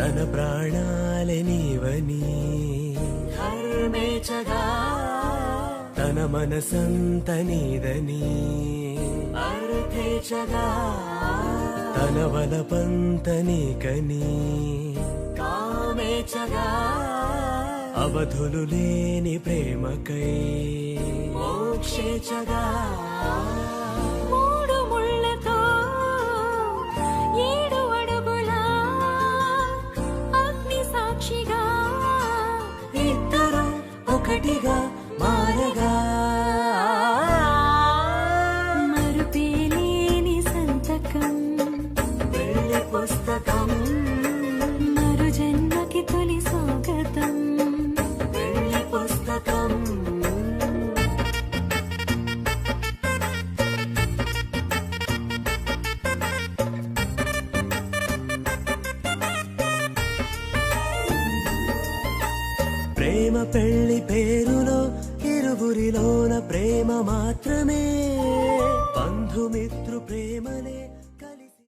తన ప్రాణాలే నీవని ధర్మేచగా తన మనసంత నీదని అర్థేచగా తన వలపంత నీకని కామేచగా అవధులు లేని ప్రేమకై మోక్షేచగా మూడు ముళ్ళతో 7 అడుగుల అగ్ని సాక్షిగా ఇద్దరు ఒకటిగా మారగా మరుపేలేని సంతకం పెళ్లి పుస్తకం మరు జన్మకి తొలి స్వాగతం పెళ్లి పుస్తకం ప్రేమ పెళ్లి పేరులో ఇరువురిలోన ప్రేమ మాత్రమే బంధుమిత్రు ప్రేమనే